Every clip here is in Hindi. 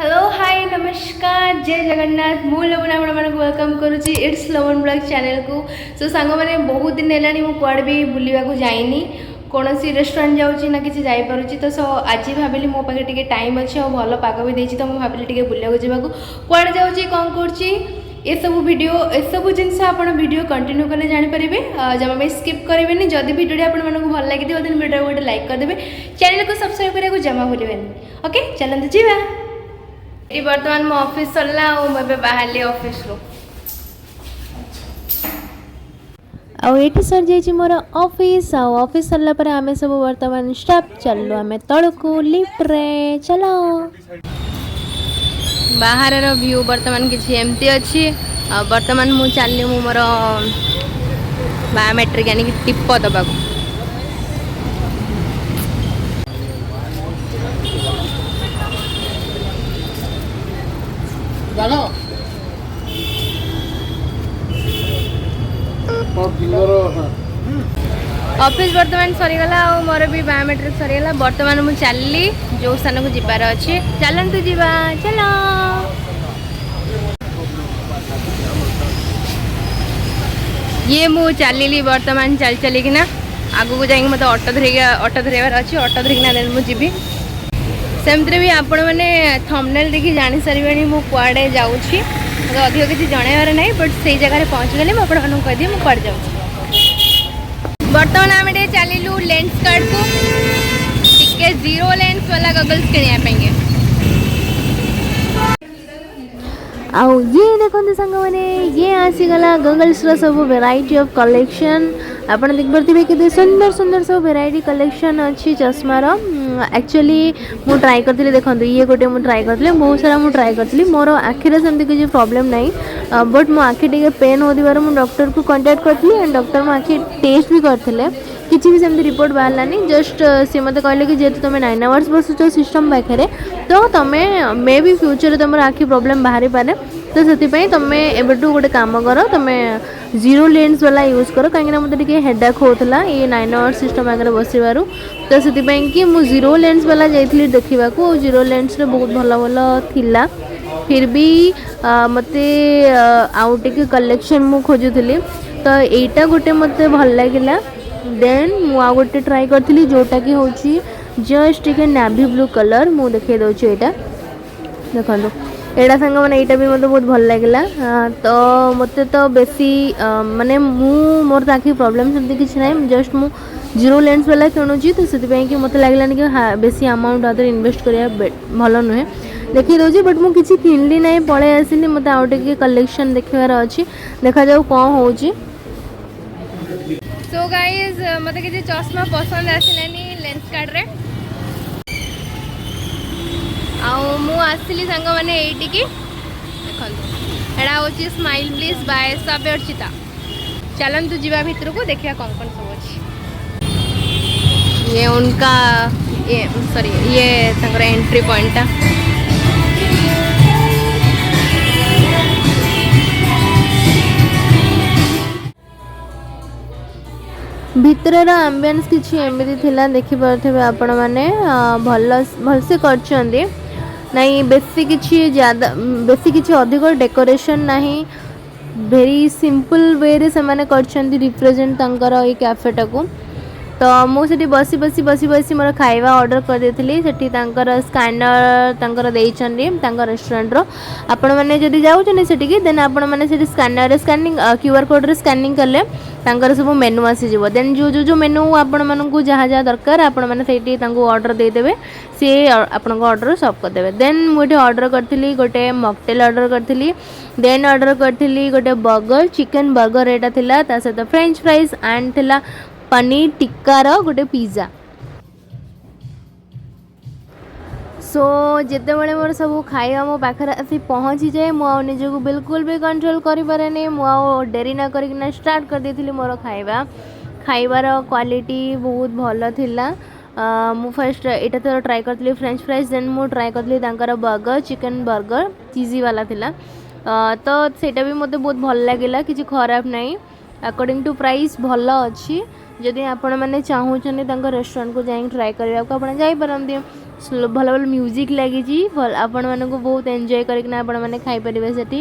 हेलो हाय नमस्कार जय जगन्नाथ मु लवन आपण वेलकम करुच्ची इट्स लवन ब्लॉग चैनल को। सो सांग मैंने बहुत दिन है मुझे भी बुलवा को जाइनी कौन रेस्टोरेंट जाऊँगी ना कि जापी। तो सो आज भाविली मो पाखे टे टाइम अच्छे और भल पाग भी देती तो मुझे भाविली टे बुलवा जावाक कौन जाऊँगी कौन करुच्ची ये सब वीडियो ये सब जिनस आप वीडियो कंटिन्यू कले जानीपारे जमा भी स्किप करेंगे। जदि वीडियो आपको भल लगी देन वीडियो गोटे लाइक करदे चैनल को सब्सक्राइब करने को जमा भूलें। ओके चलते जीवा ये बर्तमान मो ऑफिस सरला और बाहर ऑफिस रो आठी सर जाइए मोर ऑफिस ऑफिस सरला पर आमे सब वर्तमान स्टाफ चलो आमे तड़को लिफ्ट रे चलो। बाहर व्यू बर्तमान किसी एमती अच्छी बर्तमान मु चली मोर बायोमेट्रिक यानी कि टिप दबा ऑफिस बर्तमान सरीगला और मोर भी बायोमेट्रिक सरीगला। बर्तमान मुझे चलली जो स्थान को जीवार अच्छे चलतु जीवा चलो। ये मु चलली बर्तमान चल चलिकिना आगू को जाइए मतलब ऑटो धरवार अच्छे ऑटो धरिकिना देन मुझे जीवी सेमती भी आपण मैंने थंबनेल देखी जानी सारे मु कुआडे जाऊँगी मतलब अधिक किसी जनइबार ना बट से जगह पहुँचगले मुझे कहीदी मुझे कुआडे जाऊँ। बर्तमान आम चलू लेंस कार्ड को टिके जीरो लेंस वाला गगल्स किनापे आउ ये देखते सांग मैंने ये आसीगला गगल्स सब वेराइटी ऑफ कलेक्शन आप देखिए कि सुंदर सुंदर सब वेराइटी कलेक्शन अच्छी चश्मार। एक्चुअली मु ट्राई करती देखो ये गोटे मुझे ट्राई करती बहुत सारा मुझे ट्राई करी मोर आखिरे सेमती किसी प्रॉब्लम ना बट मो आखि टे पेन होबार मुझे डॉक्टर को कांटेक्ट करी एंड डॉक्टर मो आखि टेस्ट भी करते किसी भी सेमती रिपोर्ट बाहरलानी जस्ट सी मत कहले कि जेहेतु तुम 9 आवर्स बसुच सिस्टम पाखे तो तुम्हें मे भी फ्यूचर तुम आखि प्रोब्लेम बाहरी पारे तो से तुम एबेटू गोटे काम कर तुम जीरो लेंस वाला यूज कर कहीं मतलब हेडाक होता ये 9 आवर्स सिस्टम आगे बसबार तो से मुझे जीरो लेंस वाला जाइए देखा जीरो लेंस रे बहुत भल भल थिला फिर भी मते आउ टे कलेक्शन मु खोजुली तो यहीटा गोटे मत भल लगे देन मुआ गोटे ट्राई करी जोटा कि हूँ जस्ट टे नेवी ब्लू कलर मु देखे दूसरी यहाँ देखो एटा सांग मैंने यहाँ भी मतलब बहुत भल लगे तो मत तो बेसी माने मोर आखि प्रॉब्लम सेमती किसी ना जस्ट मु जीरो लेंस वाला किणुची तो से मत लगलानी कि बेसी अमाउंट आदर इन्वेस्ट करा भल नुहे देखी दूसरी बट मुझे किसी किनली ना पलि आसली मत आउ टे कलेक्शन देखार अच्छी देखा जाऊ कौन हो। सो गाइज मत किसी चश्मा पसंद आसलानी लेंस कार्ड रे आसली सांग मैंने ये देखो एटा हूँ स्माइल प्लीज बाय सब्य अर्चिता चलतु जीवा भितर को देखा कौन कौन सब अच्छी ये उनका ये सॉरी ये एंट्री पॉइंट भितर आम्बियंस किसी एमती थिला देखि पारथिबे आपण माने भलसे करछंदी नहीं बेसी किसी ज्यादा बेसी किसी अधिक डेकोरेशन नहीं वेरी सिंपल वे रे से माने करछंदी रिप्रेजेंट तंकर ए कैफेटा को तो मुझे बसी बसी बसी बसी मोर खाइबा ऑर्डर कर देथिली सेठी तंकर स्कैनर तंकर देइछंदी तंकर रेस्टोरेंट रो आपण माने जदी जाउछनी सेठी की देन आपण माने सेठी स्कैनर स्कैनिंग क्यूआर कोड रे स्कैनिंग करले तांकर सब मेनू आसीज देन जो जो जो मेनू आपण मानू जहाँ जहाँ दरकार आपण मैंने से ऑर्डर देदेवे सी आपण ऑर्डर सर्व करदे देन मुझे ऑर्डर करी गोटे मॉकटेल ऑर्डर करी देन ऑर्डर करी गोटे बर्गर चिकन बर्गर एटा थिला ता सहित फ्रेंच फ्राइज एंड थिला पनीर टिक्कार गोटे पिज्जा। सो जिते बड़े मोर सब खाଇବା मो पाखे आसी पहुँची जाए मुझे बिल्कुल भी कंट्रोल करें मुझे डेरी ना करना स्टार्ट कर देती मोर खाइबार क्वालिटी बहुत भल थिला। मु फर्स्ट एटा तो ट्राई करती फ्रेंच फ्राइज देन मु ट्राई करती बर्गर चिकन बर्गर चीजी वाला थिला तो सेटा भी मते बहुत भल लगे किसी खराब नहीं अकॉर्डिंग टू प्राइस भल अच्छी जदि आपण मैंने चाहूँ रेस्टोरेंट को जाए ट्राई करने को आप जापरती ଭଲ ଭଲ ମ୍ୟୁଜିକ୍ ଲାଗିଛି ଆପଣମାନଙ୍କୁ ବହୁତ ଏନ୍ଜୟ କରିକିନା ଆପଣମାନେ ଖାଇପାରିବେ ସେଠି।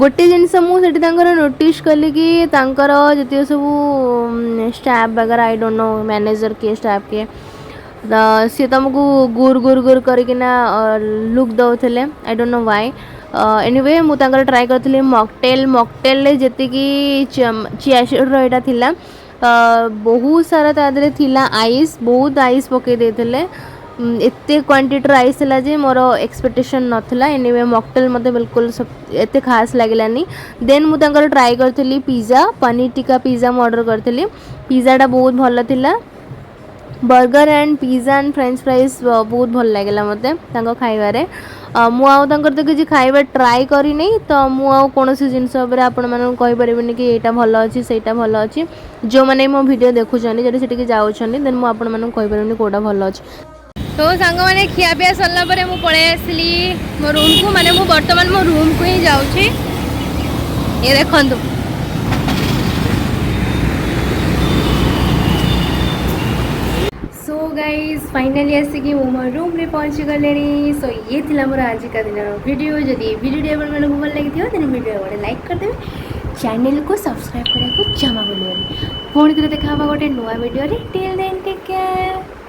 ଗୋଟେ ଜିନିଷ ମୁଁ ସେଠି ତାଙ୍କର ନୋଟିସ୍ କଲି କି ତାଙ୍କର ଯେତିକି ସବୁ ଷ୍ଟାଫ୍ ବଗେରା ଆଇ ଡୋଣ୍ଟ ନୋ ମ୍ୟାନେଜର୍ କିଏ ଷ୍ଟାଫ୍ କିଏ ତ ସିଏ ତୁମକୁ ଗୁର ଗୁର ଗୁର କରିକିନା ଲୁକ୍ ଦେଉଥିଲେ I don't know why. Anyway ମୁଁ ତାଙ୍କର ଟ୍ରାଏ କରିଥିଲି ମକଟେଲ୍ରେ ଯେତିକି ଚିଆ ସିଡ଼୍ର ଏଇଟା ଥିଲା ବହୁତ ସାରା ତା ଦେହରେ ଥିଲା ଆଇସ୍, ବହୁତ ଆଇସ୍ ପକାଇ ଦେଇଥିଲେ। ଏତେ କ୍ୱାଣ୍ଟିଟିର ଆଇସ୍ ଥିଲା ଯେ ମୋର ଏକ୍ସପେକ୍ଟେସନ୍ ନଥିଲା। ଏନିୱେ ମକଟେଲ୍ ମୋତେ ବିଲକୁଲ ଏତେ ଖାସ୍ ଲାଗିଲାନି। ଦେନ୍ ମୁଁ ତାଙ୍କର ଟ୍ରାଏ କରିଥିଲି ପିଜ୍ଜା, ପନିର ଟିକା ପିଜ୍ଜା ମୁଁ ଅର୍ଡ଼ର୍ କରିଥିଲି। ପିଜ୍ଜାଟା ବହୁତ ଭଲ ଥିଲା। Burger and pizza and french fries ବହୁତ ଭଲ ଲାଗିଲା ମୋତେ ତାଙ୍କ ଖାଇବାରେ। ମୁଁ ଆଉ ତାଙ୍କର ତ କିଛି ଖାଇବା ଟ୍ରାଏ କରିନି, ତ ମୁଁ ଆଉ କୌଣସି ଜିନିଷ ଉପରେ ଆପଣମାନଙ୍କୁ କହିପାରିବିନି କି ଏଇଟା ଭଲ ଅଛି ସେଇଟା ଭଲ ଅଛି। ଯେଉଁମାନେ ମୋ ଭିଡ଼ିଓ ଦେଖୁଛନ୍ତି ଯଦି ସେଠିକି ଯାଉଛନ୍ତି ଦେନ୍ ମୁଁ ଆପଣମାନଙ୍କୁ କହିପାରିବିନି କେଉଁଟା ଭଲ ଅଛି। ତ ସାଙ୍ଗମାନେ ଖିଆପିଆ ସରିଲା ପରେ ମୁଁ ପଳେଇ ଆସିଲି ମୋ ରୁମ୍କୁ, ମାନେ ମୁଁ ବର୍ତ୍ତମାନ ମୋ ରୁମ୍କୁ ହିଁ ଯାଉଛି। ଏ ଦେଖନ୍ତୁ सो गाइज फाइनाली आसिकी मो मो रूम्रे पहुँची गले। सो ये थिला मोर आजिका दिन वीडियो। जदि वीडियो आपको भल लगी तेज वीडियो गोटे लाइक करदेवे, चैनल को सब्सक्राइब करने को जमा भूल। पुणी थे देखा गोटे नुआ video. Till then take care.